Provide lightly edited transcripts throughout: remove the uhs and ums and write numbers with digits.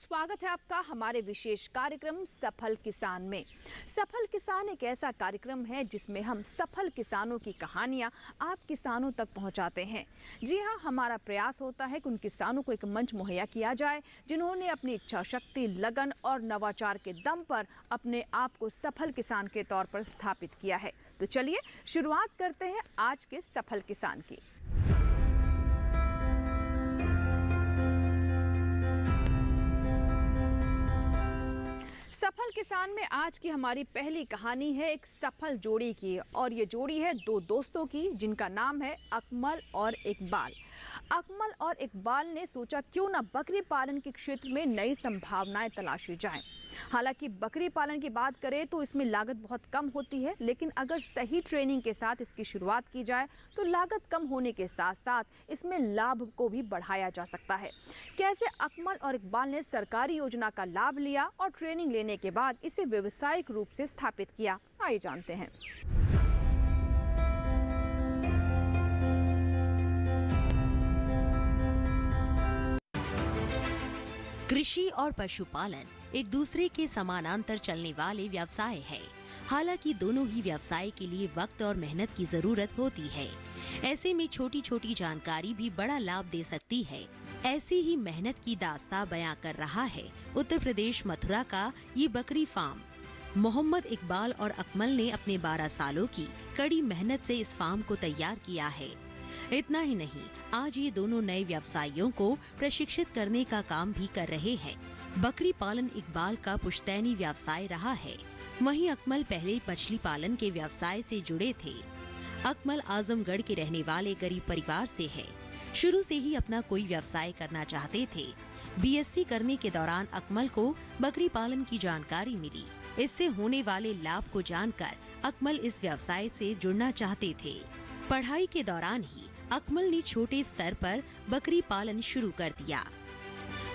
स्वागत है आपका हमारे विशेष कार्यक्रम सफल किसान में। सफल किसान एक ऐसा कार्यक्रम है जिसमें हम सफल किसानों की कहानियां आप किसानों तक पहुंचाते हैं। जी हां, हमारा प्रयास होता है कि उन किसानों को एक मंच मुहैया किया जाए जिन्होंने अपनी इच्छा शक्ति, लगन और नवाचार के दम पर अपने आप को सफल किसान के तौर पर स्थापित किया है। तो चलिए शुरुआत करते हैं आज के सफल किसान की। सफल किसान में आज की हमारी पहली कहानी है एक सफल जोड़ी की, और ये जोड़ी है दो दोस्तों की जिनका नाम है अकमल और इकबाल। अकमल और इकबाल ने सोचा क्यों ना बकरी पालन के क्षेत्र में नई संभावनाएं तलाशी जाएं। हालांकि बकरी पालन की बात करें तो इसमें लागत बहुत कम होती है, लेकिन अगर सही ट्रेनिंग के साथ इसकी शुरुआत की जाए तो लागत कम होने के साथ साथ इसमें लाभ को भी बढ़ाया जा सकता है। कैसे अकमल और इकबाल ने सरकारी योजना का लाभ लिया और ट्रेनिंग लेने के बाद इसे व्यावसायिक रूप से स्थापित किया, आइए जानते हैं। कृषि और पशुपालन एक दूसरे के समानांतर चलने वाले व्यवसाय है। हालांकि दोनों ही व्यवसाय के लिए वक्त और मेहनत की जरूरत होती है। ऐसे में छोटी छोटी जानकारी भी बड़ा लाभ दे सकती है। ऐसी ही मेहनत की दास्तां बयां कर रहा है उत्तर प्रदेश मथुरा का ये बकरी फार्म। मोहम्मद इकबाल और अकमल ने अपने 12 सालों की कड़ी मेहनत से इस फार्म को तैयार किया है। इतना ही नहीं, आज ये दोनों नए व्यवसायियों को प्रशिक्षित करने का काम भी कर रहे हैं। बकरी पालन इकबाल का पुश्तैनी व्यवसाय रहा है, वहीं अकमल पहले मछली पालन के व्यवसाय से जुड़े थे। अकमल आजमगढ़ के रहने वाले गरीब परिवार से है। शुरू से ही अपना कोई व्यवसाय करना चाहते थे। बीएससी करने के दौरान अकमल को बकरी पालन की जानकारी मिली। इससे होने वाले लाभ को जानकर अकमल इस व्यवसाय से जुड़ना चाहते थे। पढ़ाई के दौरान ही अकमल ने छोटे स्तर पर बकरी पालन शुरू कर दिया।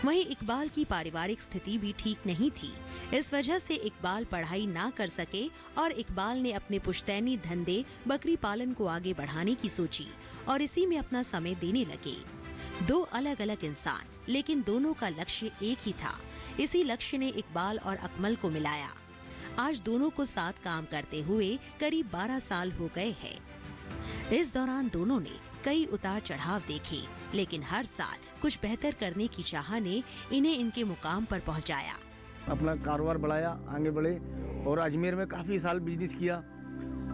वहीं इकबाल की पारिवारिक स्थिति भी ठीक नहीं थी। इस वजह से इकबाल पढ़ाई ना कर सके और इकबाल ने अपने पुश्तैनी धंधे बकरी पालन को आगे बढ़ाने की सोची और इसी में अपना समय देने लगे। दो अलग अलग इंसान, लेकिन दोनों का लक्ष्य एक ही था। इसी लक्ष्य ने इकबाल और अकमल को मिलाया। आज दोनों को साथ काम करते हुए करीब 12 साल हो गए हैं। इस दौरान दोनों ने कई उतार चढ़ाव देखे, लेकिन हर साल कुछ बेहतर करने की चाह ने इन्हें इनके मुकाम पर पहुंचाया। अपना कारोबार बढ़ाया, आगे बढ़े और अजमेर में काफ़ी साल बिजनेस किया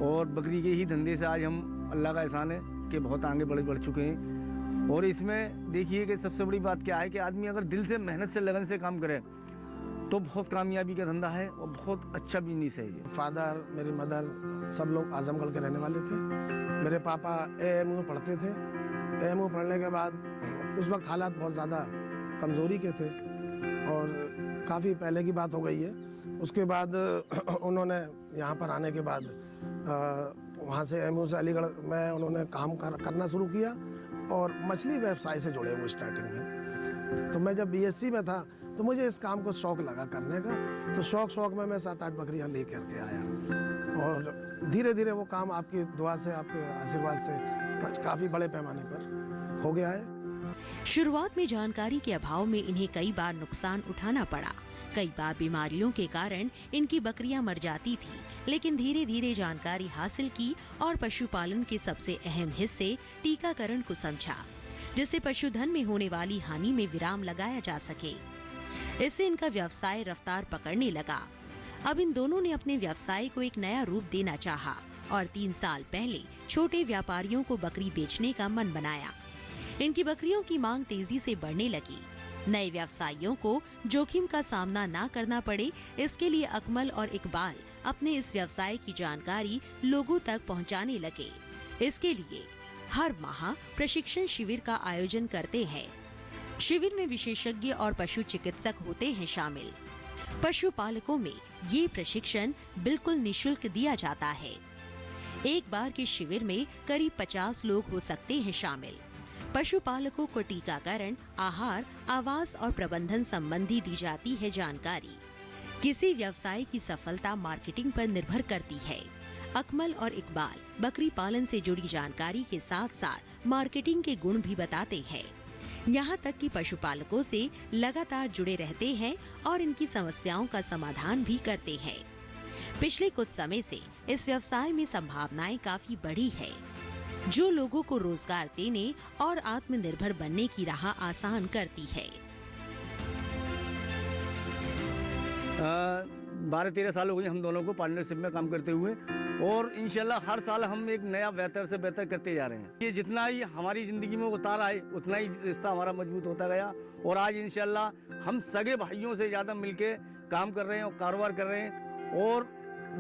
और बकरी के ही धंधे से आज हम, अल्लाह का एहसान है कि बहुत आगे बढ़ चुके हैं। और इसमें देखिए कि सबसे बड़ी बात क्या है कि आदमी अगर दिल से, मेहनत से, लगन से काम करे तो बहुत कामयाबी का धंधा है और बहुत अच्छा बिजनेस है ये। फादर, मेरी मदर सब लोग आजमगढ़ के रहने वाले थे। मेरे पापा एएमयू में पढ़ते थे। एएमयू पढ़ने के बाद उस वक्त हालात बहुत ज़्यादा कमज़ोरी के थे और काफ़ी पहले की बात हो गई है। उसके बाद उन्होंने यहाँ पर आने के बाद वहाँ से एएमयू से अलीगढ़ में उन्होंने काम करना शुरू किया और मछली व्यवसाय से जुड़े हुए स्टार्टिंग में। तो मैं जब बीएससी में था तो मुझे इस काम को शौक लगा करने का, तो शौक में मैं 7-8 बकरियां ले करके आया और धीरे धीरे वो काम आपकी दुआ से, आपके आशीर्वाद से आज काफ़ी बड़े पैमाने पर हो गया है। शुरुआत में जानकारी के अभाव में इन्हें कई बार नुकसान उठाना पड़ा। कई बार बीमारियों के कारण इनकी बकरियां मर जाती थी, लेकिन धीरे धीरे जानकारी हासिल की और पशुपालन के सबसे अहम हिस्से टीकाकरण को समझा, जिससे पशुधन में होने वाली हानि में विराम लगाया जा सके। इससे इनका व्यवसाय रफ्तार पकड़ने लगा। अब इन दोनों ने अपने व्यवसाय को एक नया रूप देना चाहा और 3 साल पहले छोटे व्यापारियों को बकरी बेचने का मन बनाया। इनकी बकरियों की मांग तेजी से बढ़ने लगी। नए व्यवसायियों को जोखिम का सामना न करना पड़े, इसके लिए अकमल और इकबाल अपने इस व्यवसाय की जानकारी लोगों तक पहुंचाने लगे। इसके लिए हर माह प्रशिक्षण शिविर का आयोजन करते हैं। शिविर में विशेषज्ञ और पशु चिकित्सक होते हैं शामिल। पशुपालकों में ये प्रशिक्षण बिल्कुल निशुल्क दिया जाता है। एक बार के शिविर में करीब 50 लोग हो सकते हैं शामिल। पशुपालकों को टीकाकरण, आहार, आवास और प्रबंधन संबंधी दी जाती है जानकारी। किसी व्यवसाय की सफलता मार्केटिंग पर निर्भर करती है। अकमल और इकबाल बकरी पालन से जुड़ी जानकारी के साथ साथ मार्केटिंग के गुण भी बताते हैं। यहाँ तक कि पशुपालकों से लगातार जुड़े रहते हैं और इनकी समस्याओं का समाधान भी करते हैं। पिछले कुछ समय से इस व्यवसाय में संभावनाएं काफी बढ़ी है, जो लोगों को रोजगार देने और आत्मनिर्भर बनने की राह आसान करती है। 12-13 साल हो गए हम दोनों को पार्टनरशिप में काम करते हुए, और इंशाल्लाह हर साल हम एक नया बेहतर से बेहतर करते जा रहे हैं। ये जितना ही हमारी ज़िंदगी में उतार आए उतना ही रिश्ता हमारा मजबूत होता गया, और आज इंशाल्लाह हम सगे भाइयों से ज़्यादा मिलके काम कर रहे हैं और कारोबार कर रहे हैं, और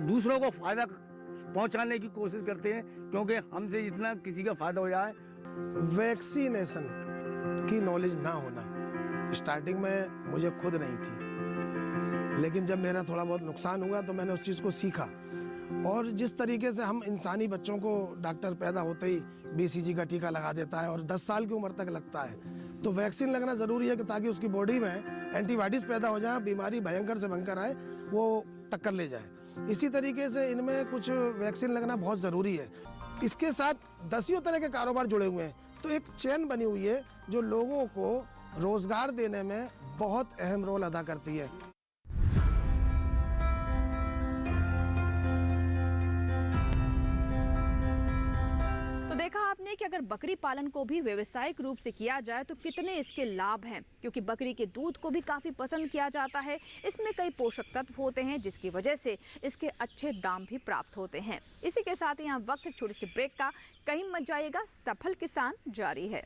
दूसरों को फ़ायदा पहुंचाने की कोशिश करते हैं, क्योंकि हमसे जितना किसी का फ़ायदा हो जाए। वैक्सीनेशन की नॉलेज ना होना स्टार्टिंग में मुझे खुद नहीं थी, लेकिन जब मेरा थोड़ा बहुत नुकसान हुआ तो मैंने उस चीज़ को सीखा। और जिस तरीके से हम इंसानी बच्चों को डॉक्टर पैदा होते ही BCG का टीका लगा देता है और 10 साल की उम्र तक लगता है, तो वैक्सीन लगना ज़रूरी है कि ताकि उसकी बॉडी में एंटीबॉडीज़ पैदा हो जाए, बीमारी भयंकर से भयंकर आए वो टक्कर ले जाए। इसी तरीके से इनमें कुछ वैक्सीन लगना बहुत ज़रूरी है। इसके साथ 10 तरह के कारोबार जुड़े हुए हैं, तो एक चेन बनी हुई है जो लोगों को रोज़गार देने में बहुत अहम रोल अदा करती है। देखा आपने कि अगर बकरी पालन को भी व्यावसायिक रूप से किया जाए तो कितने इसके लाभ हैं, क्योंकि बकरी के दूध को भी काफ़ी पसंद किया जाता है। इसमें कई पोषक तत्व होते हैं जिसकी वजह से इसके अच्छे दाम भी प्राप्त होते हैं। इसी के साथ यहाँ वक्त एक छोटी सी ब्रेक का, कहीं मत जाइएगा, सफल किसान जारी है।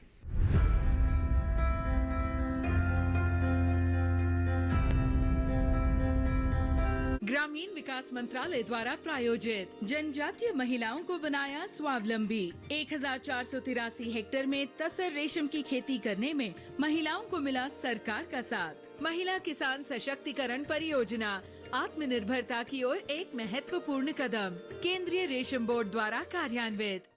ग्रामीण विकास मंत्रालय द्वारा प्रायोजित जनजातीय महिलाओं को बनाया स्वावलंबी। 1483 हेक्टेयर में तसर रेशम की खेती करने में महिलाओं को मिला सरकार का साथ। महिला किसान सशक्तिकरण परियोजना आत्मनिर्भरता की ओर एक महत्वपूर्ण कदम, केंद्रीय रेशम बोर्ड द्वारा कार्यान्वित।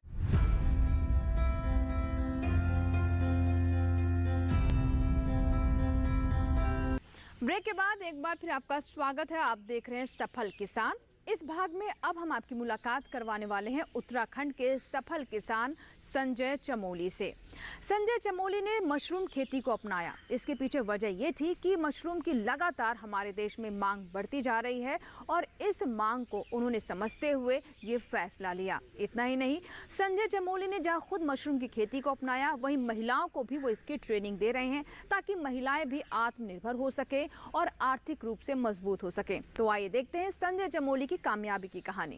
ब्रेक के बाद एक बार फिर आपका स्वागत है। आप देख रहे हैं सफल किसान। इस भाग में अब हम आपकी मुलाकात करवाने वाले हैं उत्तराखंड के सफल किसान संजय चमोली से। संजय चमोली ने मशरूम खेती को अपनाया। इसके पीछे वजह ये थी कि मशरूम की लगातार हमारे देश में मांग बढ़ती जा रही है, और इस मांग को उन्होंने समझते हुए ये फैसला लिया। इतना ही नहीं, संजय चमोली ने जहां खुद मशरूम की खेती को अपनाया, वहीं महिलाओं को भी वो इसकी ट्रेनिंग दे रहे हैं ताकि महिलाएं भी आत्मनिर्भर हो सके और आर्थिक रूप से मजबूत हो सके। तो आइए देखते हैं संजय चमोली की कामयाबी की कहानी।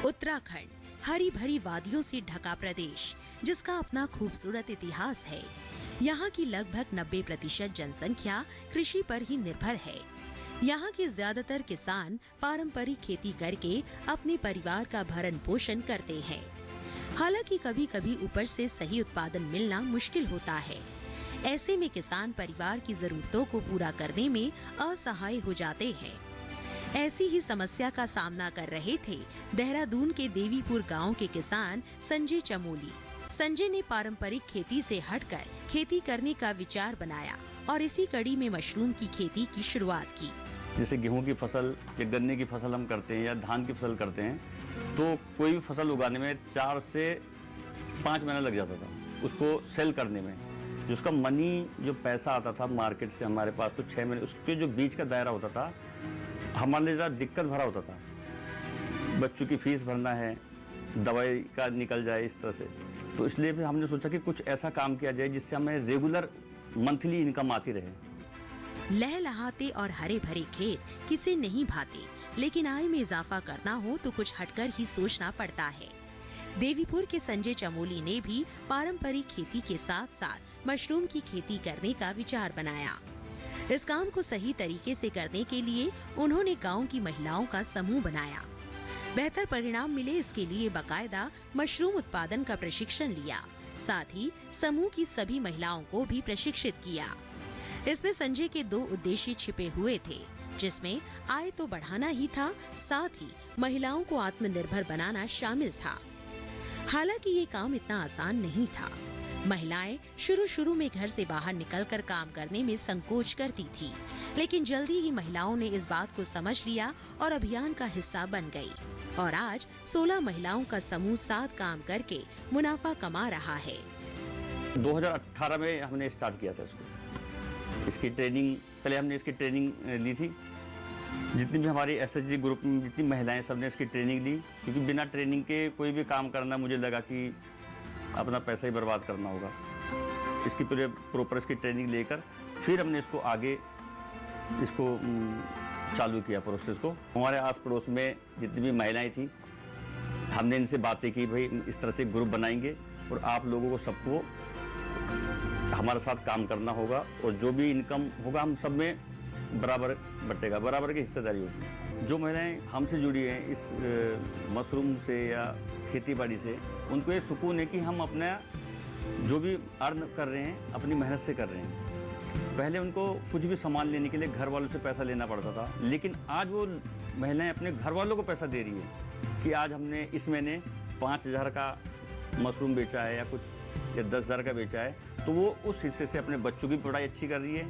उत्तराखंड हरी भरी वादियों से ढका प्रदेश, जिसका अपना खूबसूरत इतिहास है। यहाँ की लगभग 90% जनसंख्या कृषि पर ही निर्भर है। यहाँ के ज्यादातर किसान पारंपरिक खेती करके अपने परिवार का भरण पोषण करते हैं। हालांकि कभी कभी ऊपर से सही उत्पादन मिलना मुश्किल होता है। ऐसे में किसान परिवार की जरूरतों को पूरा करने में असहाय हो जाते हैं। ऐसी ही समस्या का सामना कर रहे थे देहरादून के देवीपुर गांव के किसान संजय चमोली। संजय ने पारंपरिक खेती से हटकर खेती करने का विचार बनाया और इसी कड़ी में मशरूम की खेती की शुरुआत की। जैसे गेहूं की फसल या गन्ने की फसल हम करते हैं या धान की फसल करते हैं, तो कोई भी फसल उगाने में 4 से 5 महीना लग जाता था उसको सेल करने में। जो उसका मनी, जो पैसा आता था मार्केट से हमारे पास, तो 6 महीने उसके जो बीच का दायरा होता था हमारे लिए ज़रा दिक्कत भरा होता था। बच्चों की फीस भरना है, दवाई का निकल जाए इस तरह से। तो इसलिए फिर हमने सोचा कि कुछ ऐसा काम किया जाए जिससे हमें रेगुलर मंथली इनकम आती रहे। लहलहाते और हरे भरे खेत किसे नहीं भाते, लेकिन आय में इजाफा करना हो तो कुछ हटकर ही सोचना पड़ता है। देवीपुर के संजय चमोली ने भी पारंपरिक खेती के साथ साथ मशरूम की खेती करने का विचार बनाया। इस काम को सही तरीके से करने के लिए उन्होंने गांव की महिलाओं का समूह बनाया। बेहतर परिणाम मिले इसके लिए बाकायदा मशरूम उत्पादन का प्रशिक्षण लिया। साथ ही समूह की सभी महिलाओं को भी प्रशिक्षित किया। इसमें संजय के 2 उद्देश्य छिपे हुए थे, जिसमें आय तो बढ़ाना ही था, साथ ही महिलाओं को आत्मनिर्भर बनाना शामिल था। हालांकि ये काम इतना आसान नहीं था। महिलाएं शुरू में घर से बाहर निकलकर काम करने में संकोच करती थी, लेकिन जल्दी ही महिलाओं ने इस बात को समझ लिया और अभियान का हिस्सा बन गई। और आज 16 महिलाओं का समूह साथ काम करके मुनाफा कमा रहा है। 2018 में हमने स्टार्ट किया था इसकी ट्रेनिंग। पहले हमने इसकी ट्रेनिंग ली थी। जितनी भी हमारी एसएचजी ग्रुप में जितनी महिलाएं सबने इसकी ट्रेनिंग ली, क्योंकि बिना ट्रेनिंग के कोई भी काम करना मुझे लगा कि अपना पैसा ही बर्बाद करना होगा। इसकी पूरे प्रॉपर इसकी ट्रेनिंग लेकर फिर हमने इसको आगे चालू किया प्रोसेस को। हमारे आस पड़ोस में जितनी भी महिलाएं थी, हमने इनसे बातें की, भाई इस तरह से ग्रुप बनाएंगे और आप लोगों को सबको हमारे साथ काम करना होगा और जो भी इनकम होगा हम सब में बराबर बटेगा, बराबर की हिस्सेदारी होगी। जो महिलाएं हमसे जुड़ी हैं इस मशरूम से या खेती बाड़ी से, उनको ये सुकून है कि हम अपना जो भी अर्न कर रहे हैं अपनी मेहनत से कर रहे हैं। पहले उनको कुछ भी सामान लेने के लिए घर वालों से पैसा लेना पड़ता था, लेकिन आज वो महिलाएं अपने घर वालों को पैसा दे रही है कि आज हमने इस महीने 5,000 का मशरूम बेचा है या कुछ या 10,000 का बेचा है, तो वो उस हिस्से से अपने बच्चों की पढ़ाई अच्छी कर रही है,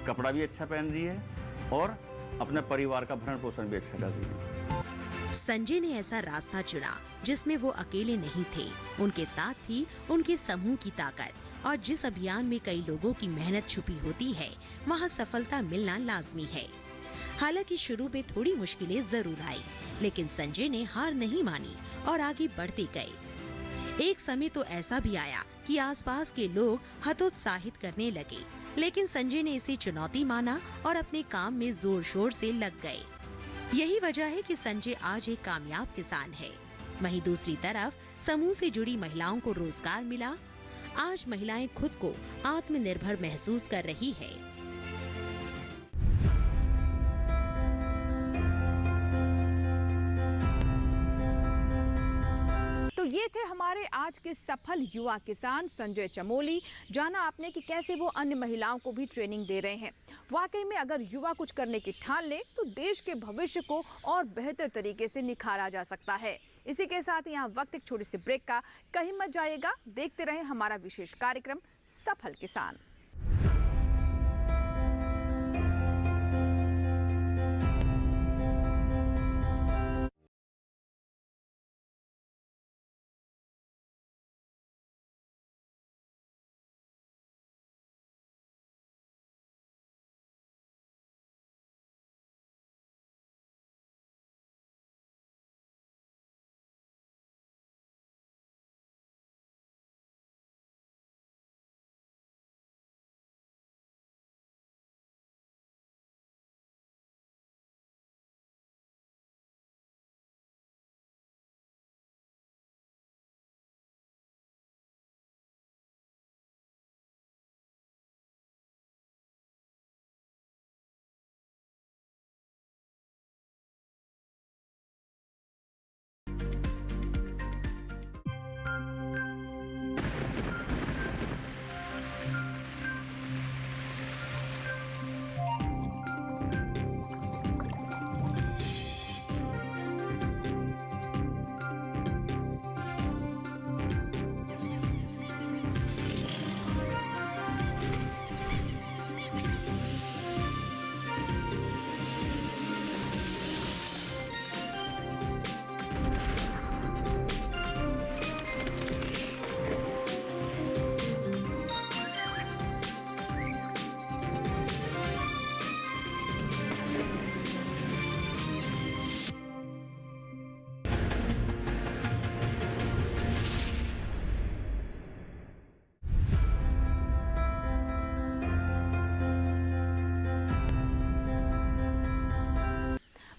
कपड़ा भी अच्छा पहन रही है और अपने परिवार का भरण पोषण भी अच्छा कर रही है। संजय ने ऐसा रास्ता चुना जिसमें वो अकेले नहीं थे, उनके साथ थी उनके समूह की ताकत। और जिस अभियान में कई लोगों की मेहनत छुपी होती है, वहाँ सफलता मिलना लाजमी है। हालांकि शुरू में थोड़ी मुश्किलें जरूर आई, लेकिन संजय ने हार नहीं मानी और आगे बढ़ते गए। एक समय तो ऐसा भी आया कि आसपास के लोग हतोत्साहित करने लगे, लेकिन संजय ने इसे चुनौती माना और अपने काम में जोर शोर से लग गए। यही वजह है कि संजय आज एक कामयाब किसान है। वहीं दूसरी तरफ समूह से जुड़ी महिलाओं को रोजगार मिला। आज महिलाएं खुद को आत्मनिर्भर महसूस कर रही है। तो ये थे हमारे आज के सफल युवा किसान संजय चमोली। जाना आपने कि कैसे वो अन्य महिलाओं को भी ट्रेनिंग दे रहे हैं। वाकई में अगर युवा कुछ करने की ठान ले तो देश के भविष्य को और बेहतर तरीके से निखारा जा सकता है। इसी के साथ यहाँ वक्त एक छोटी सी ब्रेक का, कहीं मत जाइएगा, देखते रहें हमारा विशेष कार्यक्रम सफल किसान।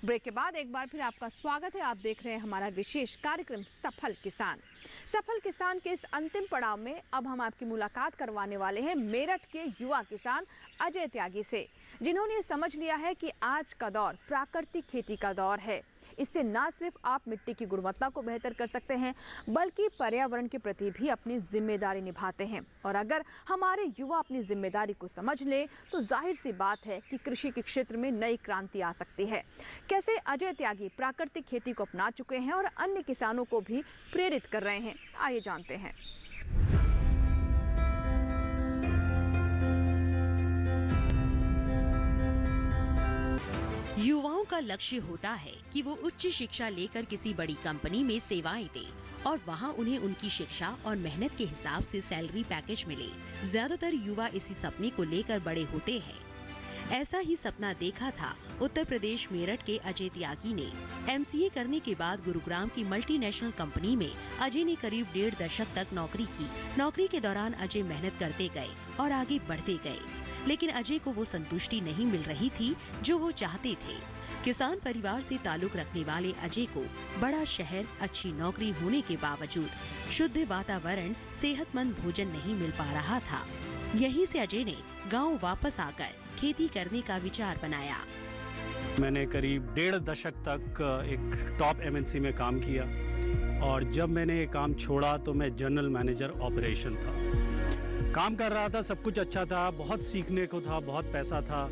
ब्रेक के बाद एक बार फिर आपका स्वागत है। आप देख रहे हैं हमारा विशेष कार्यक्रम सफल किसान। सफल किसान के इस अंतिम पड़ाव में अब हम आपकी मुलाकात करवाने वाले हैं मेरठ के युवा किसान अजय त्यागी से, जिन्होंने समझ लिया है कि आज का दौर प्राकृतिक खेती का दौर है। इससे न सिर्फ आप मिट्टी की गुणवत्ता को बेहतर कर सकते हैं, बल्कि पर्यावरण के प्रति भी अपनी जिम्मेदारी निभाते हैं। और अगर हमारे युवा अपनी जिम्मेदारी को समझ ले तो जाहिर सी बात है कि कृषि के क्षेत्र में नई क्रांति आ सकती है। कैसे अजय त्यागी प्राकृतिक खेती को अपना चुके हैं और अन्य किसानों को भी प्रेरित कर रहे हैं, आइए जानते हैं। युवाओं का लक्ष्य होता है कि वो उच्च शिक्षा लेकर किसी बड़ी कंपनी में सेवाएं दे और वहां उन्हें उनकी शिक्षा और मेहनत के हिसाब से सैलरी पैकेज मिले। ज्यादातर युवा इसी सपने को लेकर बड़े होते हैं। ऐसा ही सपना देखा था उत्तर प्रदेश मेरठ के अजय त्यागी ने। MCA करने के बाद गुरुग्राम की मल्टीनेशनल कंपनी में अजय ने करीब 1.5 दशक तक नौकरी की। नौकरी के दौरान अजय मेहनत करते गए और आगे बढ़ते गए, लेकिन अजय को वो संतुष्टि नहीं मिल रही थी जो वो चाहते थे। किसान परिवार से ताल्लुक रखने वाले अजय को बड़ा शहर, अच्छी नौकरी होने के बावजूद शुद्ध वातावरण, सेहतमंद भोजन नहीं मिल पा रहा था। यहीं से अजय ने गांव वापस आकर खेती करने का विचार बनाया। मैंने करीब 1.5 दशक तक एक टॉप MNC में काम किया और जब मैंने ये काम छोड़ा तो मैं जनरल मैनेजर ऑपरेशन था। काम कर रहा था, सब कुछ अच्छा था, बहुत सीखने को था, बहुत पैसा था,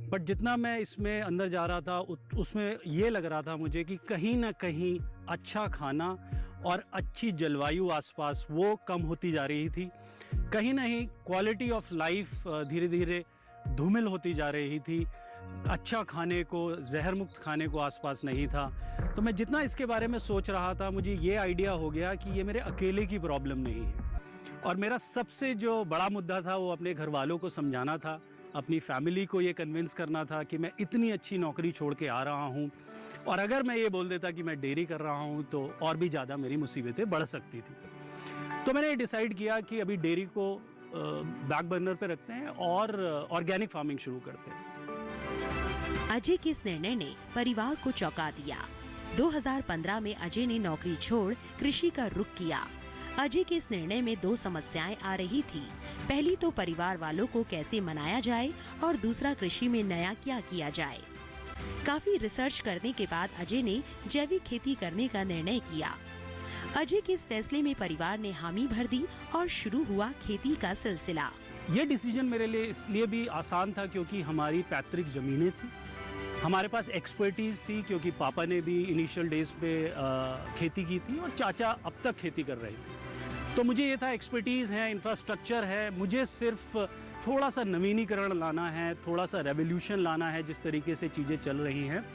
बट जितना मैं इसमें अंदर जा रहा था उसमें ये लग रहा था मुझे कि कहीं ना कहीं अच्छा खाना और अच्छी जलवायु आसपास वो कम होती जा रही थी। कहीं ना कहीं क्वालिटी ऑफ लाइफ धीरे धीरे धूमिल होती जा रही थी। अच्छा खाने को, जहर मुक्त खाने को आसपास नहीं था। तो मैं जितना इसके बारे में सोच रहा था, मुझे ये आइडिया हो गया कि ये मेरे अकेले की प्रॉब्लम नहीं है और मेरा सबसे जो बड़ा मुद्दा था वो अपने घर वालों को समझाना था, अपनी फैमिली को ये कन्विंस करना था कि मैं इतनी अच्छी नौकरी छोड़ के आ रहा हूँ और अगर मैं ये बोल देता कि मैं डेयरी कर रहा हूँ तो और भी ज़्यादा मेरी मुसीबतें बढ़ सकती थी। तो मैंने डिसाइड किया कि अभी डेयरी को बैक बर्नर पे रखते हैं और ऑर्गेनिक फार्मिंग शुरू करते हैं। अजय के इस निर्णय ने परिवार को चौंका दिया। 2015 में अजय ने नौकरी छोड़ कृषि का रुख किया। अजय के इस निर्णय में 2 समस्याएं आ रही थी। पहली तो परिवार वालों को कैसे मनाया जाए और दूसरा कृषि में नया क्या किया जाए। काफी रिसर्च करने के बाद अजय ने जैविक खेती करने का निर्णय किया। अजय के इस फैसले में परिवार ने हामी भर दी और शुरू हुआ खेती का सिलसिला। ये डिसीजन मेरे लिए इसलिए भी आसान था क्योंकि हमारी पैतृक ज़मीनें थी, हमारे पास एक्सपर्टीज़ थी क्योंकि पापा ने भी इनिशियल डेज पे खेती की थी और चाचा अब तक खेती कर रहे थे। तो मुझे ये था, एक्सपर्टीज़ है, इंफ्रास्ट्रक्चर है, मुझे सिर्फ थोड़ा सा नवीनीकरण लाना है, थोड़ा सा रेवोल्यूशन लाना है जिस तरीके से चीज़ें चल रही हैं,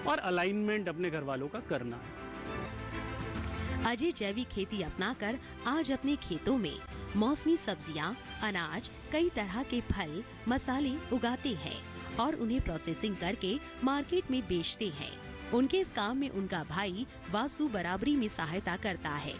और अलाइनमेंट अपने घर वालों का करना है। अजय जैविक खेती अपनाकर आज अपने खेतों में मौसमी सब्जियां, अनाज, कई तरह के फल, मसाले उगाते हैं और उन्हें प्रोसेसिंग करके मार्केट में बेचते हैं। उनके इस काम में उनका भाई वासु बराबरी में सहायता करता है।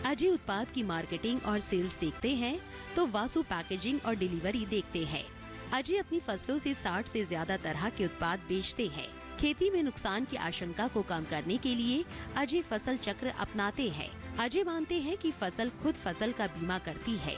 अजय उत्पाद की मार्केटिंग और सेल्स देखते हैं तो वासु पैकेजिंग और डिलीवरी देखते हैं। अजय अपनी फसलों से 60 से ज्यादा तरह के उत्पाद बेचते हैं। खेती में नुकसान की आशंका को कम करने के लिए अजय फसल चक्र अपनाते हैं। अजय मानते हैं कि फसल खुद फसल का बीमा करती है।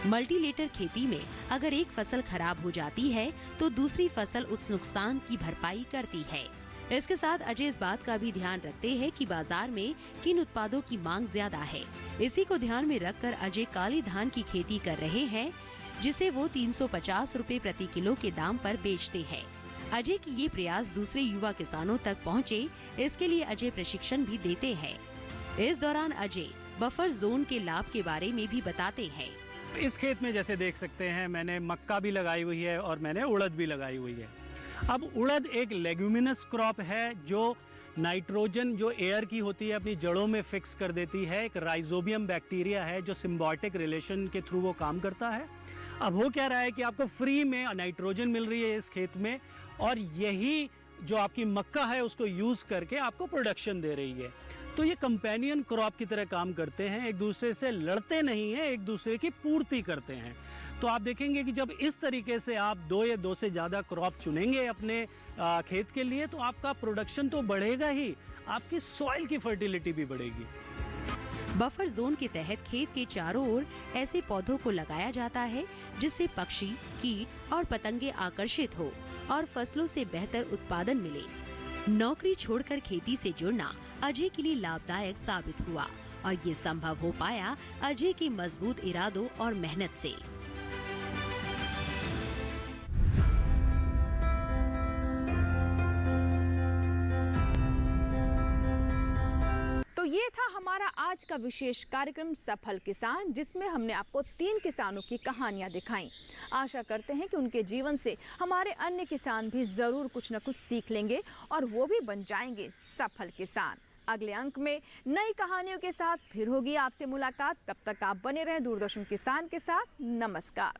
मल्टीलेटर खेती में अगर एक फसल खराब हो जाती है तो दूसरी फसल उस नुकसान की भरपाई करती है। इसके साथ अजय इस बात का भी ध्यान रखते हैं कि बाजार में किन उत्पादों की मांग ज्यादा है। इसी को ध्यान में रखकर अजय काले धान की खेती कर रहे हैं, जिसे वो 350 रुपए प्रति किलो के दाम पर बेचते हैं। अजय की ये प्रयास दूसरे युवा किसानों तक पहुंचे, इसके लिए अजय प्रशिक्षण भी देते हैं। इस दौरान अजय बफर जोन के लाभ के बारे में भी बताते हैं। इस खेत में जैसे देख सकते हैं, मैंने मक्का भी लगाई हुई है और मैंने उड़द भी लगाई हुई है। अब उड़द एक लेग्यूमिनस क्रॉप है जो नाइट्रोजन जो एयर की होती है अपनी जड़ों में फिक्स कर देती है। एक राइजोबियम बैक्टीरिया है जो सिम्बायोटिक रिलेशन के थ्रू वो काम करता है। अब हो क्या रहा है कि आपको फ्री में नाइट्रोजन मिल रही है इस खेत में, और यही जो आपकी मक्का है उसको यूज़ करके आपको प्रोडक्शन दे रही है। तो ये कंपेनियन क्रॉप की तरह काम करते हैं, एक दूसरे से लड़ते नहीं हैं, एक दूसरे की पूर्ति करते हैं। तो आप देखेंगे कि जब इस तरीके से आप 2 या 2 से ज़्यादा क्रॉप चुनेंगे अपने खेत के लिए तो आपका प्रोडक्शन तो बढ़ेगा ही, आपकी सॉइल की फर्टिलिटी भी बढ़ेगी। बफर जोन के तहत खेत के चारों ओर ऐसे पौधों को लगाया जाता है जिससे पक्षी, कीट और पतंगे आकर्षित हो और फसलों से बेहतर उत्पादन मिले। नौकरी छोड़कर खेती से जुड़ना अजय के लिए लाभदायक साबित हुआ और ये संभव हो पाया अजय के मजबूत इरादों और मेहनत से। तो ये था हमारा आज का विशेष कार्यक्रम सफल किसान, जिसमें हमने आपको 3 किसानों की कहानियां दिखाई। आशा करते हैं कि उनके जीवन से हमारे अन्य किसान भी ज़रूर कुछ न कुछ सीख लेंगे और वो भी बन जाएंगे सफल किसान। अगले अंक में नई कहानियों के साथ फिर होगी आपसे मुलाकात। तब तक आप बने रहें दूरदर्शन किसान के साथ। नमस्कार।